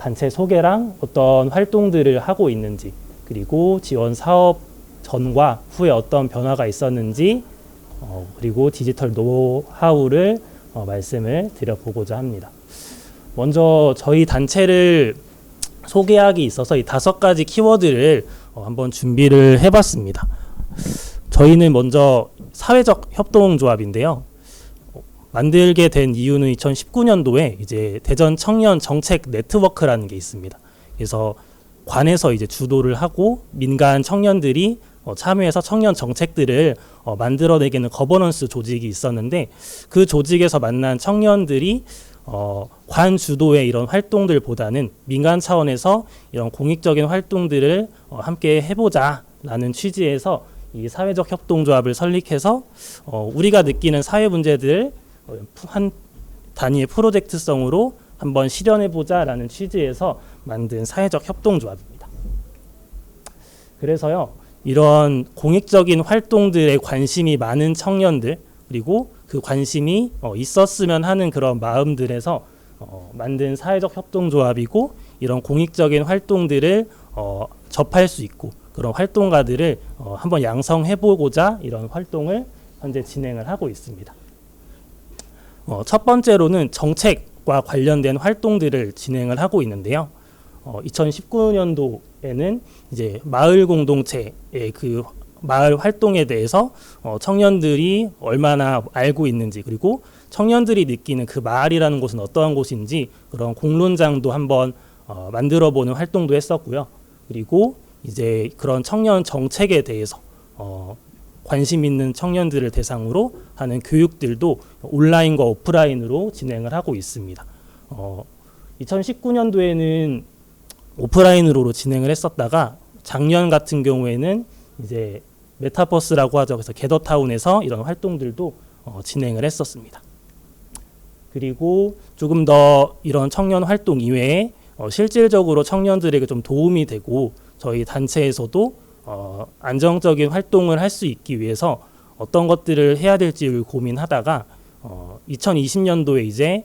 단체 소개랑 어떤 활동들을 하고 있는지, 그리고 지원 사업 전과 후에 어떤 변화가 있었는지, 그리고 디지털 노하우를 말씀을 드려보고자 합니다. 먼저 저희 단체를 소개하기 있어서 이 5가지 키워드를 한번 준비를 해봤습니다. 저희는 먼저 사회적 협동조합인데요. 만들게 된 이유는 2019년도에 이제 대전 청년 정책 네트워크라는 게 있습니다. 그래서 관에서 이제 주도를 하고 민간 청년들이 참여해서 청년 정책들을 만들어내기는 거버넌스 조직이 있었는데, 그 조직에서 만난 청년들이 관 주도의 이런 활동들보다는 민간 차원에서 이런 공익적인 활동들을 함께 해보자라는 취지에서 이 사회적 협동조합을 설립해서 우리가 느끼는 사회 문제들을 한 단위의 프로젝트성으로 한번 실현해보자라는 취지에서 만든 사회적 협동조합입니다. 그래서요, 이런 공익적인 활동들에 관심이 많은 청년들, 그리고 그 관심이 있었으면 하는 그런 마음들에서 만든 사회적 협동조합이고, 이런 공익적인 활동들을 접할 수 있고 그런 활동가들을 한번 양성해보고자 이런 활동을 현재 진행을 하고 있습니다. 첫 번째로는 정책과 관련된 활동들을 진행을 하고 있는데요. 2019년도에는 이제 마을 공동체의 그 마을 활동에 대해서 청년들이 얼마나 알고 있는지, 그리고 청년들이 느끼는 그 마을이라는 곳은 어떠한 곳인지 그런 공론장도 한번 만들어보는 활동도 했었고요. 그리고 이제 그런 청년 정책에 대해서 관심 있는 청년들을 대상으로 하는 교육들도 온라인과 오프라인으로 진행을 하고 있습니다. 2019년도에는 오프라인으로 진행을 했었다가 작년 같은 경우에는 이제 메타버스라고 하죠. 그래서 게더타운에서 이런 활동들도 진행을 했었습니다. 그리고 조금 더 이런 청년 활동 이외에 실질적으로 청년들에게 좀 도움이 되고 저희 단체에서도 안정적인 활동을 할 수 있기 위해서 어떤 것들을 해야 될지를 고민하다가 2020년도에 이제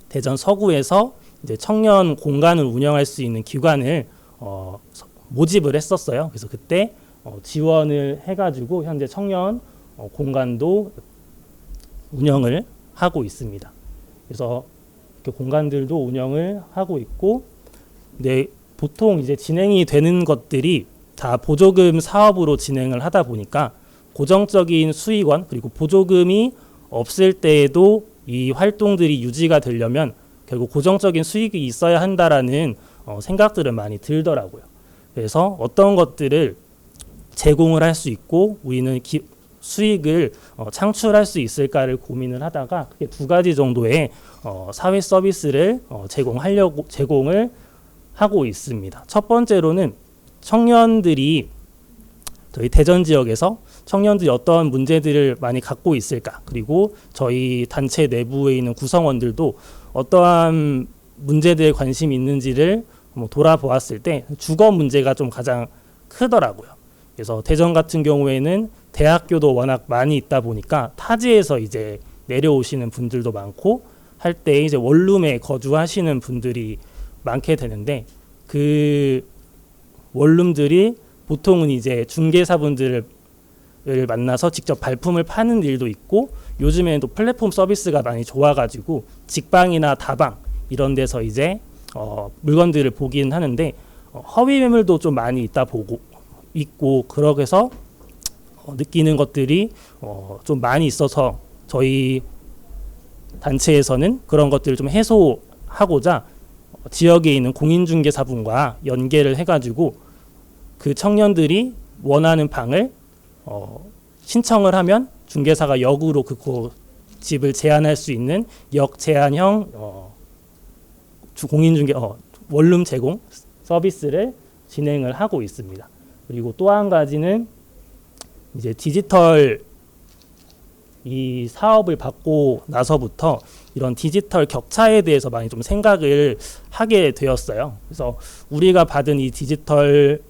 대전 서구에서 이제 청년 공간을 운영할 수 있는 기관을 모집을 했었어요. 그래서 그때 지원을 해가지고 현재 청년 공간도 운영을 하고 있습니다. 그래서 이렇게 공간들도 운영을 하고 있고, 네, 보통 이제 진행이 되는 것들이 다 보조금 사업으로 진행을 하다 보니까 고정적인 수익원, 그리고 보조금이 없을 때에도 이 활동들이 유지가 되려면 결국 고정적인 수익이 있어야 한다라는 생각들은 많이 들더라고요. 그래서 어떤 것들을 제공을 할 수 있고 우리는 수익을 창출할 수 있을까를 고민을 하다가 크게 2가지 정도의 사회 서비스를 제공을 하고 있습니다. 첫 번째로는 청년들이 저희 대전 지역에서 청년들이 어떤 문제들을 많이 갖고 있을까, 그리고 저희 단체 내부에 있는 구성원들도 어떠한 문제들에 관심이 있는지를 돌아보았을 때 주거 문제가 좀 가장 크더라고요. 그래서 대전 같은 경우에는 대학교도 워낙 많이 있다 보니까 타지에서 이제 내려오시는 분들도 많고 할 때 이제 원룸에 거주하시는 분들이 많게 되는데, 그 원룸들이 보통은 이제 중개사분들을 만나서 직접 발품을 파는 일도 있고, 요즘에는 또 플랫폼 서비스가 많이 좋아가지고 직방이나 다방 이런 데서 이제 물건들을 보긴 하는데 허위 매물도 좀 많이 있고 그러게 해서 느끼는 것들이 좀 많이 있어서 저희 단체에서는 그런 것들을 좀 해소하고자 지역에 있는 공인중개사분과 연계를 해가지고 그 청년들이 원하는 방을 신청을 하면 중개사가 역으로 그 집을 제한할 수 있는 역 제한형 공인중개 원룸 제공 서비스를 진행을 하고 있습니다. 그리고 또 한 가지는 이제 디지털 이 사업을 받고 나서부터 이런 디지털 격차에 대해서 많이 좀 생각을 하게 되었어요. 그래서 우리가 받은 이 디지털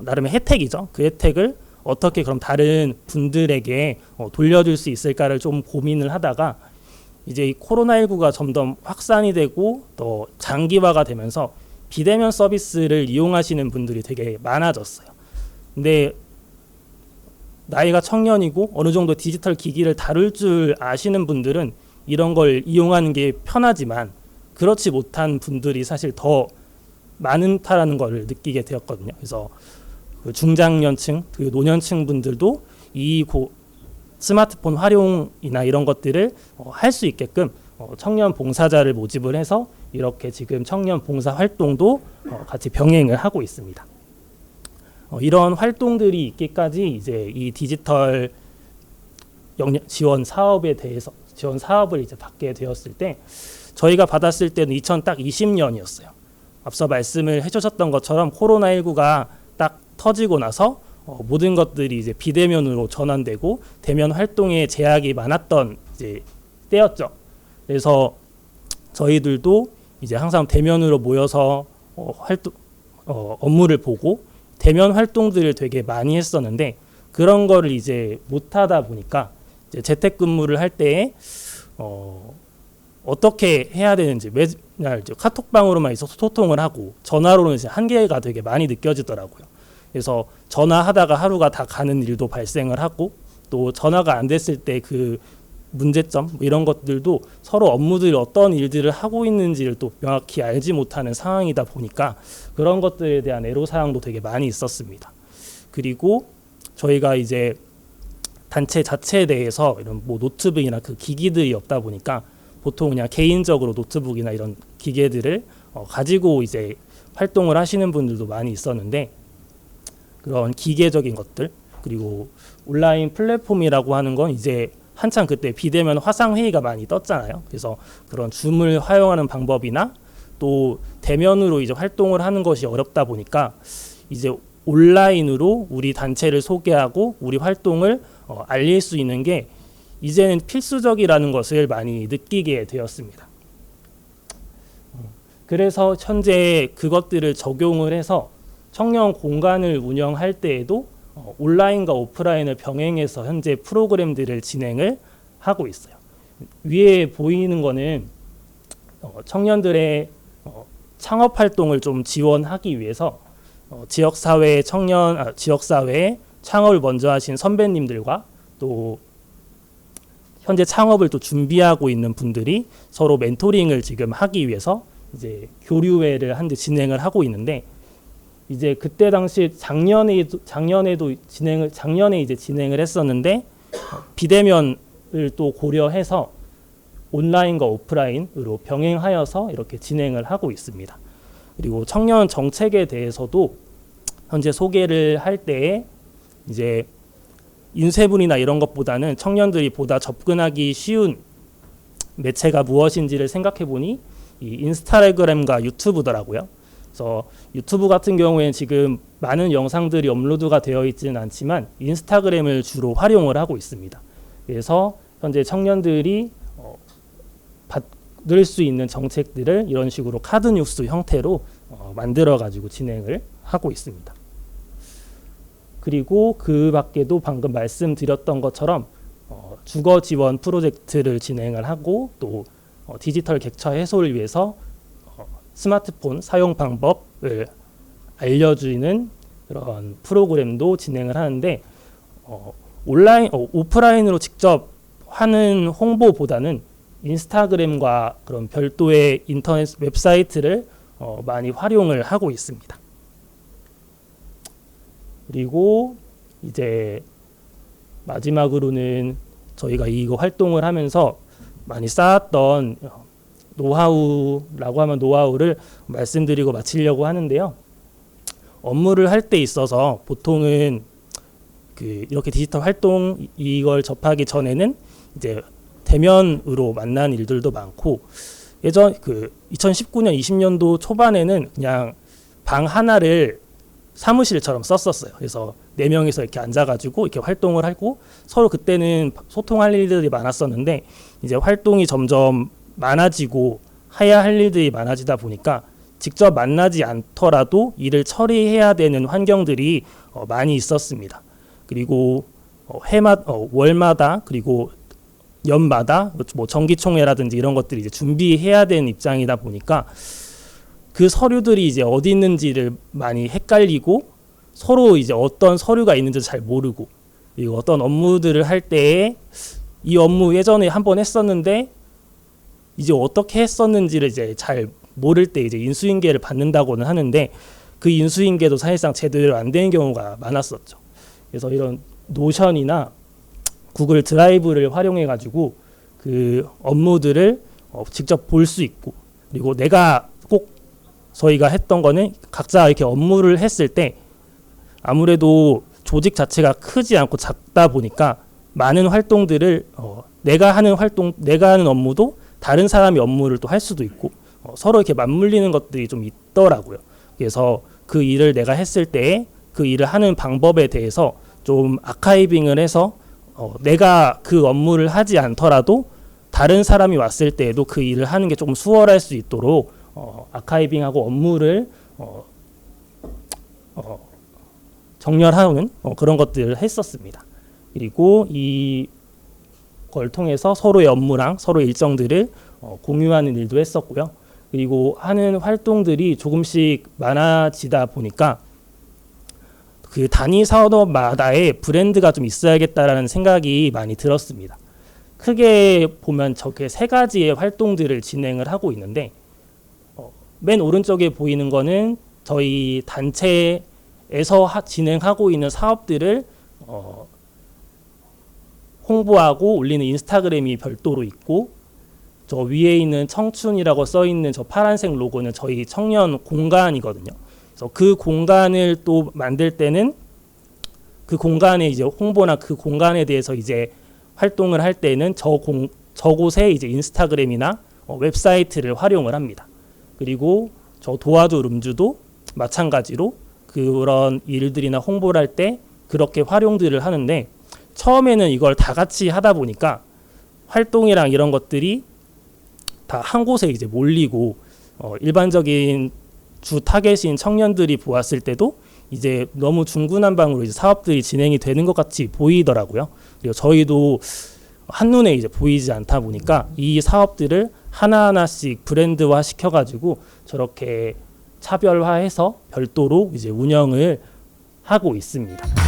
나름의 혜택이죠. 그 혜택을 어떻게 그럼 다른 분들에게 돌려줄 수 있을까를 좀 고민을 하다가 이제 이 코로나19가 점점 확산이 되고 또 장기화가 되면서 비대면 서비스를 이용하시는 분들이 되게 많아졌어요. 근데 나이가 청년이고 어느 정도 디지털 기기를 다룰 줄 아시는 분들은 이런 걸 이용하는 게 편하지만 그렇지 못한 분들이 사실 더 많다라는 걸 느끼게 되었거든요. 그래서 그 중장년층, 그 노년층 분들도 이 스마트폰 활용이나 이런 것들을 할 수 있게끔 청년 봉사자를 모집을 해서 이렇게 지금 청년 봉사 활동도 같이 병행을 하고 있습니다. 이런 활동들이 있기까지 이제 이 디지털 영역 지원 사업에 대해서 지원 사업을 이제 받게 되었을 때 저희가 받았을 때는 2020년이었어요. 앞서 말씀을 해주셨던 것처럼 코로나19가 딱 터지고 나서 모든 것들이 이제 비대면으로 전환되고 대면 활동에 제약이 많았던 이제 때였죠. 그래서 저희들도 이제 항상 대면으로 모여서 업무를 보고 대면 활동들을 되게 많이 했었는데 그런 거를 이제 못하다 보니까 이제 재택근무를 할 때에 어떻게 해야 되는지 맨날 카톡방으로만 있어서 소통을 하고 전화로는 이제 한계가 되게 많이 느껴지더라고요. 그래서 전화하다가 하루가 다 가는 일도 발생을 하고 또 전화가 안 됐을 때 그 문제점 이런 것들도 서로 업무들이 어떤 일들을 하고 있는지를 또 명확히 알지 못하는 상황이다 보니까 그런 것들에 대한 애로사항도 되게 많이 있었습니다. 그리고 저희가 이제 단체 자체에 대해서 이런 뭐 노트북이나 그 기기들이 없다 보니까 보통 그냥 개인적으로 노트북이나 이런 기계들을 가지고 이제 활동을 하시는 분들도 많이 있었는데 그런 기계적인 것들 그리고 온라인 플랫폼이라고 하는 건 이제 한창 그때 비대면 화상회의가 많이 떴잖아요. 그래서 그런 줌을 활용하는 방법이나 또 대면으로 이제 활동을 하는 것이 어렵다 보니까 이제 온라인으로 우리 단체를 소개하고 우리 활동을 알릴 수 있는 게 이제는 필수적이라는 것을 많이 느끼게 되었습니다. 그래서 현재 그것들을 적용을 해서 청년 공간을 운영할 때에도 온라인과 오프라인을 병행해서 현재 프로그램들을 진행을 하고 있어요. 위에 보이는 거는 청년들의 창업 활동을 좀 지원하기 위해서 지역사회 지역사회에 창업을 먼저 하신 선배님들과 또 현재 창업을 또 준비하고 있는 분들이 서로 멘토링을 지금 하기 위해서 이제 교류회를 한 대 진행을 하고 있는데 이제 그때 당시 작년에 이제 진행을 했었는데 비대면을 또 고려해서 온라인과 오프라인으로 병행하여서 이렇게 진행을 하고 있습니다. 그리고 청년 정책에 대해서도 현재 소개를 할 때에 이제 인쇄문이나 이런 것보다는 청년들이 보다 접근하기 쉬운 매체가 무엇인지를 생각해 보니 이 인스타그램과 유튜브더라고요. 그래서 유튜브 같은 경우에는 지금 많은 영상들이 업로드가 되어 있지는 않지만 인스타그램을 주로 활용을 하고 있습니다. 그래서 현재 청년들이 받을 수 있는 정책들을 이런 식으로 카드 뉴스 형태로 만들어 가지고 진행을 하고 있습니다. 그리고 그 밖에도 방금 말씀드렸던 것처럼 주거 지원 프로젝트를 진행을 하고 또 디지털 객차 해소를 위해서 스마트폰 사용 방법을 알려주는 그런 프로그램도 진행을 하는데 오프라인으로 직접 하는 홍보보다는 인스타그램과 그런 별도의 인터넷 웹사이트를 많이 활용을 하고 있습니다. 그리고 이제 마지막으로는 저희가 이거 활동을 하면서 많이 쌓았던 노하우라고 하면 노하우를 말씀드리고 마치려고 하는데요. 업무를 할 때 있어서 보통은 이렇게 디지털 활동 이걸 접하기 전에는 이제 대면으로 만난 일들도 많고 예전 2019년 20년도 초반에는 그냥 방 하나를 사무실처럼 썼었어요. 그래서 4명이서 이렇게 앉아가지고 이렇게 활동을 하고 서로 그때는 소통할 일들이 많았었는데 이제 활동이 점점 많아지고 해야 할 일들이 많아지다 보니까 직접 만나지 않더라도 일을 처리해야 되는 환경들이 많이 있었습니다. 그리고 월마다 그리고 연마다 뭐 정기총회라든지 이런 것들이 이제 준비해야 되는 입장이다 보니까 그 서류들이 이제 어디 있는지를 많이 헷갈리고 서로 이제 어떤 서류가 있는지 잘 모르고, 그리고 어떤 업무들을 할 때에 이 업무 예전에 한번 했었는데 이제 어떻게 했었는지를 이제 잘 모를 때 이제 인수인계를 받는다고는 하는데 그 인수인계도 사실상 제대로 안 되는 경우가 많았었죠. 그래서 이런 노션이나 구글 드라이브를 활용해 가지고 그 업무들을 직접 볼 수 있고, 그리고 내가 꼭 저희가 했던 거는 각자 이렇게 업무를 했을 때 아무래도 조직 자체가 크지 않고 작다 보니까 많은 활동들을 내가 하는 업무도 다른 사람이 업무를 또 할 수도 있고 서로 이렇게 맞물리는 것들이 좀 있더라고요. 그래서 그 일을 내가 했을 때 그 일을 하는 방법에 대해서 좀 아카이빙을 해서 내가 그 업무를 하지 않더라도 다른 사람이 왔을 때에도 그 일을 하는 게 조금 수월할 수 있도록 아카이빙하고 업무를 정렬하는 그런 것들을 했었습니다. 그리고 이걸 통해서 서로의 업무랑 서로의 일정들을 공유하는 일도 했었고요. 그리고 하는 활동들이 조금씩 많아지다 보니까 그 단위 산업마다의 브랜드가 좀 있어야겠다라는 생각이 많이 들었습니다. 크게 보면 저게 세 가지의 활동들을 진행을 하고 있는데 맨 오른쪽에 보이는 거는 저희 단체에서 진행하고 있는 사업들을 홍보하고 올리는 인스타그램이 별도로 있고, 저 위에 있는 청춘이라고 써 있는 저 파란색 로고는 저희 청년 공간이거든요. 그래서 그 공간을 또 만들 때는 그 공간에 이제 홍보나 그 공간에 대해서 이제 활동을 할 때는 저곳에 이제 인스타그램이나 웹사이트를 활용을 합니다. 그리고 저 도와줘 룸주도 마찬가지로 그런 일들이나 홍보를 할 때 그렇게 활용들을 하는데, 처음에는 이걸 다 같이 하다 보니까 활동이랑 이런 것들이 다 한 곳에 이제 몰리고 일반적인 주 타겟인 청년들이 보았을 때도 이제 너무 중구난방으로 이제 사업들이 진행이 되는 것 같이 보이더라고요. 그리고 저희도 한눈에 이제 보이지 않다 보니까 이 사업들을 하나하나씩 브랜드화 시켜가지고 저렇게 차별화해서 별도로 이제 운영을 하고 있습니다.